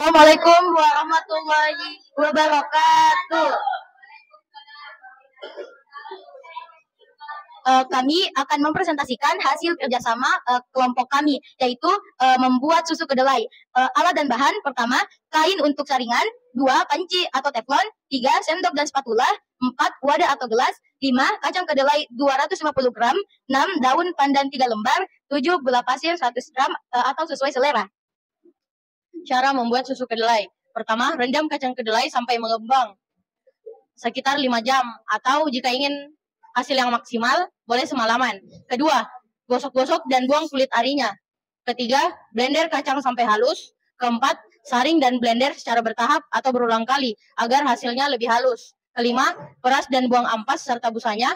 Assalamualaikum warahmatullahi wabarakatuh. Kami akan mempresentasikan hasil kerjasama kelompok kami, yaitu membuat susu kedelai. Alat dan bahan: pertama, kain untuk saringan; 2, panci atau teflon; 3, sendok dan spatula; 4, wadah atau gelas; 5, kacang kedelai 250 gram; 6, daun pandan 3 lembar; 7, gula pasir 100 gram atau sesuai selera. Cara membuat susu kedelai: pertama, rendam kacang kedelai sampai mengembang sekitar 5 jam, atau jika ingin hasil yang maksimal, boleh semalaman. Kedua, gosok-gosok dan buang kulit arinya. Ketiga, blender kacang sampai halus. Keempat, saring dan blender secara bertahap atau berulang kali agar hasilnya lebih halus. Kelima, peras dan buang ampas serta busanya.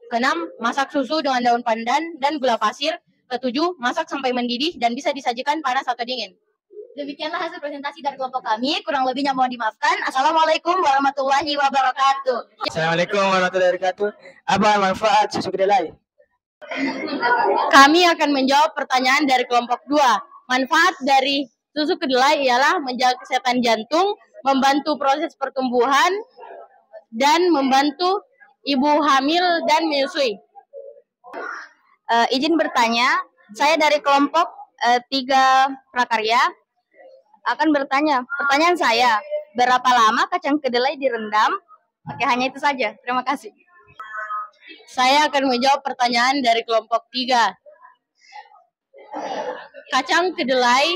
Keenam, masak susu dengan daun pandan dan gula pasir. Ketujuh, masak sampai mendidih dan bisa disajikan panas atau dingin. Demikianlah hasil presentasi dari kelompok kami. Kurang lebihnya mohon dimaafkan. Assalamualaikum warahmatullahi wabarakatuh. Assalamualaikum warahmatullahi wabarakatuh. Apa manfaat susu kedelai? Kami akan menjawab pertanyaan dari kelompok 2. Manfaat dari susu kedelai ialah menjaga kesehatan jantung, membantu proses pertumbuhan, dan membantu ibu hamil dan menyusui. Izin bertanya, saya dari kelompok 3 prakarya akan bertanya. Pertanyaan saya, berapa lama kacang kedelai direndam? Oke, hanya itu saja. Terima kasih. Saya akan menjawab pertanyaan dari kelompok 3. Kacang kedelai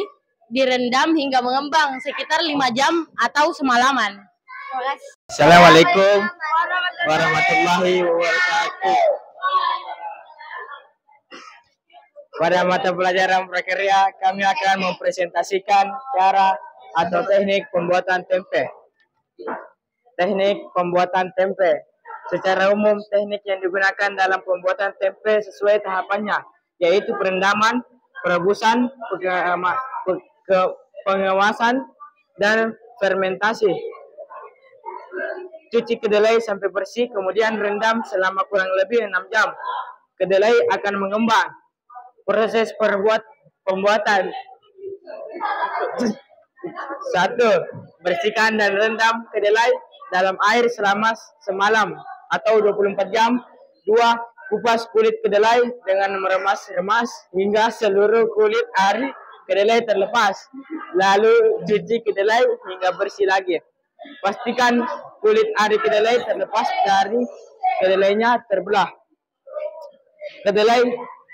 direndam hingga mengembang sekitar 5 jam atau semalaman. Terima kasih. Assalamualaikum warahmatullahi wabarakatuh. Pada mata pelajaran prakarya, kami akan mempresentasikan cara atau teknik pembuatan tempe. Teknik pembuatan tempe. Secara umum, teknik yang digunakan dalam pembuatan tempe sesuai tahapannya, yaitu perendaman, perebusan, pengawasan, dan fermentasi. Cuci kedelai sampai bersih, kemudian rendam selama kurang lebih 6 jam. Kedelai akan mengembang. Proses pembuatan: 1. Bersihkan dan rendam kedelai dalam air selama semalam atau 24 jam. 2. Kupas kulit kedelai dengan meremas-remas hingga seluruh kulit ari kedelai terlepas. Lalu cuci kedelai hingga bersih lagi. Pastikan kulit ari kedelai terlepas dari kedelainya terbelah. Kedelai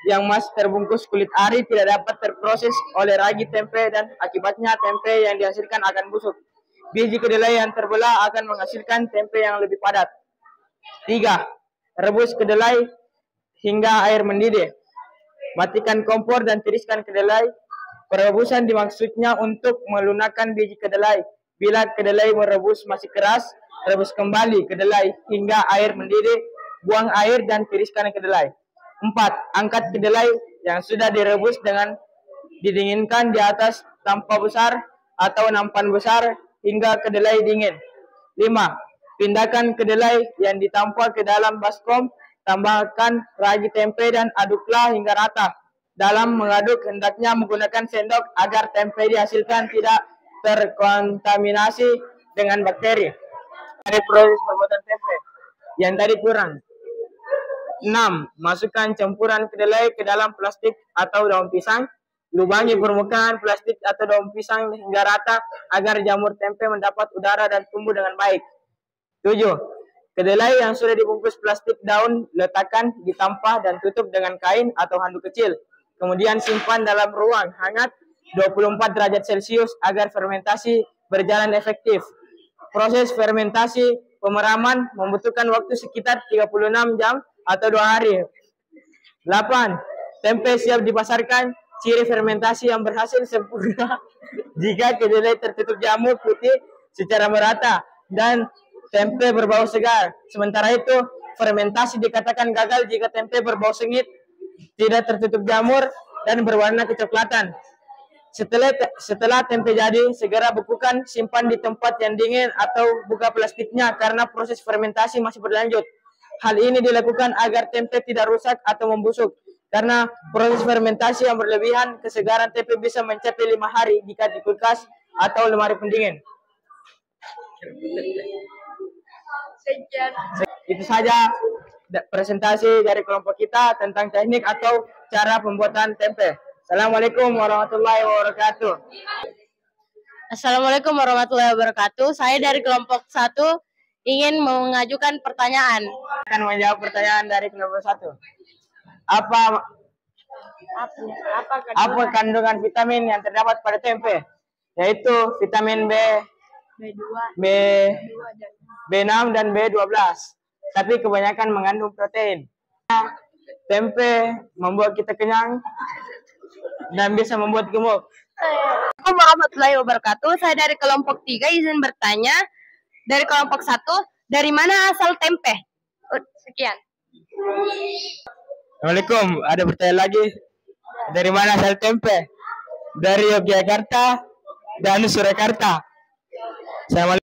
yang masih terbungkus kulit ari tidak dapat terproses oleh ragi tempe dan akibatnya tempe yang dihasilkan akan busuk. Biji kedelai yang terbelah akan menghasilkan tempe yang lebih padat. 3. Rebus kedelai hingga air mendidih. Matikan kompor dan tiriskan kedelai. Perebusan dimaksudnya untuk melunakkan biji kedelai. Bila kedelai merebus masih keras, rebus kembali kedelai hingga air mendidih. Buang air dan tiriskan kedelai. 4. Angkat kedelai yang sudah direbus dengan didinginkan di atas tampah besar atau nampan besar hingga kedelai dingin. 5. Pindahkan kedelai yang ditampa ke dalam baskom, tambahkan ragi tempe dan aduklah hingga rata. Dalam mengaduk, hendaknya menggunakan sendok agar tempe dihasilkan tidak terkontaminasi dengan bakteri. Dari proses pembuatan tempe yang tadi kurang. 6. Masukkan campuran kedelai ke dalam plastik atau daun pisang. Lubangi permukaan plastik atau daun pisang hingga rata agar jamur tempe mendapat udara dan tumbuh dengan baik. 7. Kedelai yang sudah dibungkus plastik daun letakkan di tampah dan tutup dengan kain atau handuk kecil. Kemudian simpan dalam ruang hangat 24 derajat Celcius agar fermentasi berjalan efektif. Proses fermentasi pemeraman membutuhkan waktu sekitar 36 jam atau 2 hari. 8. Tempe siap dipasarkan. Ciri fermentasi yang berhasil sempurna jika kedelai tertutup jamur putih secara merata dan tempe berbau segar. Sementara itu, fermentasi dikatakan gagal jika tempe berbau sengit, tidak tertutup jamur, dan berwarna kecoklatan. Setelah tempe jadi, segera bekukan, simpan di tempat yang dingin atau buka plastiknya karena proses fermentasi masih berlanjut. Hal ini dilakukan agar tempe tidak rusak atau membusuk. Karena proses fermentasi yang berlebihan, kesegaran tempe bisa mencapai 5 hari jika di kulkas atau lemari pendingin. Sekian. Itu saja presentasi dari kelompok kita tentang teknik atau cara pembuatan tempe. Assalamualaikum warahmatullahi wabarakatuh. Assalamualaikum warahmatullahi wabarakatuh. Saya dari kelompok 1 ingin mengajukan pertanyaan. Akan menjawab pertanyaan dari kelompok 1. Apa kandungan vitamin yang terdapat pada tempe? Yaitu vitamin B6 dan B12. Tapi kebanyakan mengandung protein. Tempe membuat kita kenyang dan bisa membuat gemuk. Assalamualaikum warahmatullahi wabarakatuh. Saya dari kelompok 3 izin bertanya. Dari kelompok 1, dari mana asal tempe? Sekian. Assalamualaikum, ada pertanyaan lagi. Dari mana asal tempe? Dari Yogyakarta dan Surakarta.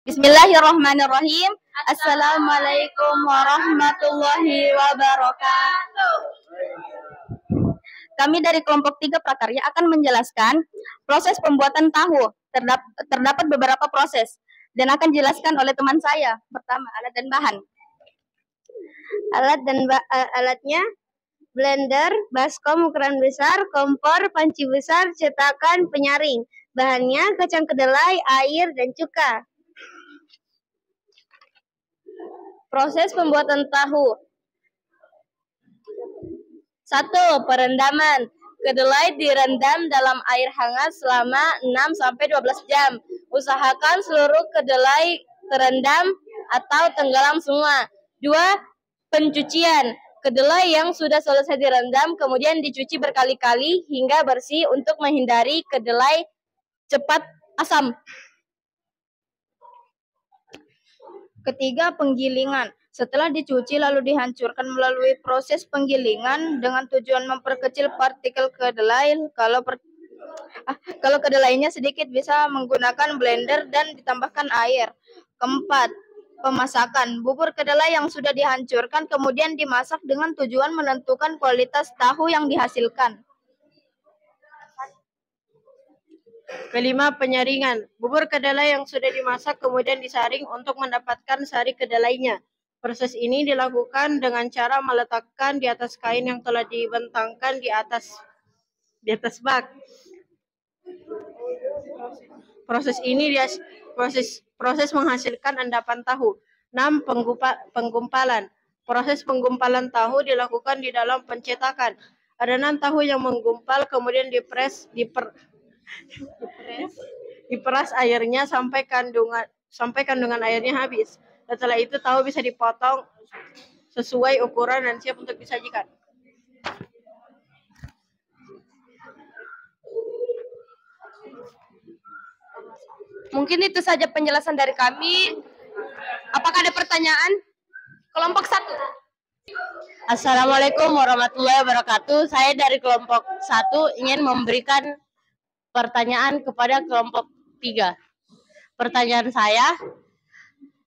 Bismillahirrahmanirrahim. Assalamualaikum warahmatullahi wabarakatuh. Kami dari kelompok 3 prakarya akan menjelaskan proses pembuatan tahu. Terdapat beberapa proses dan akan dijelaskan oleh teman saya. Pertama, alat dan bahan. Alatnya blender, baskom ukuran besar, kompor, panci besar, cetakan, penyaring. Bahannya kacang kedelai, air, dan cuka. Proses pembuatan tahu. 1. Perendaman. Kedelai direndam dalam air hangat selama 6-12 jam. Usahakan seluruh kedelai terendam atau tenggelam semua. 2. Pencucian. Kedelai yang sudah selesai direndam kemudian dicuci berkali-kali hingga bersih untuk menghindari kedelai cepat asam. Ketiga, penggilingan. Setelah dicuci lalu dihancurkan melalui proses penggilingan dengan tujuan memperkecil partikel kedelai. Kalau kedelainya sedikit bisa menggunakan blender dan ditambahkan air. Keempat, pemasakan. Bubur kedelai yang sudah dihancurkan kemudian dimasak dengan tujuan menentukan kualitas tahu yang dihasilkan. Kelima, penyaringan. Bubur kedelai yang sudah dimasak kemudian disaring untuk mendapatkan sari kedelainya. Proses ini dilakukan dengan cara meletakkan di atas kain yang telah dibentangkan di atas bak. Proses menghasilkan endapan tahu. 6. Penggumpalan. Proses penggumpalan tahu dilakukan di dalam pencetakan. Adonan tahu yang menggumpal kemudian diperas airnya sampai kandungan airnya habis. Setelah itu tahu bisa dipotong sesuai ukuran dan siap untuk disajikan. Mungkin itu saja penjelasan dari kami. Apakah ada pertanyaan? Kelompok 1. Assalamualaikum warahmatullahi wabarakatuh. Saya dari kelompok 1 ingin memberikan pertanyaan kepada kelompok 3. Pertanyaan saya,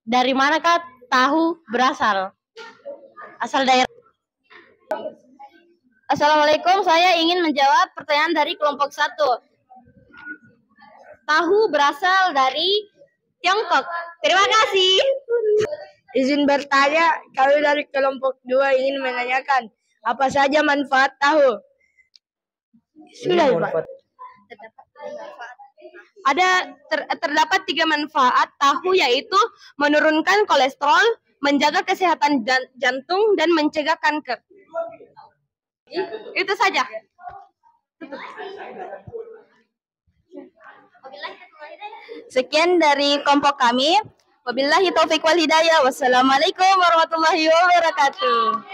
dari manakah tahu berasal? Asal daerah. Assalamualaikum, saya ingin menjawab pertanyaan dari kelompok 1. Tahu berasal dari Tiongkok. Terima kasih. Izin bertanya, kami dari kelompok 2 ingin menanyakan apa saja manfaat tahu. Sudah, Pak. Terdapat 3 manfaat tahu, yaitu menurunkan kolesterol, menjaga kesehatan jantung, dan mencegah kanker. Itu saja. Sekian dari kelompok kami. Wabillahi taufiq wal hidayah. Wassalamualaikum warahmatullahi wabarakatuh.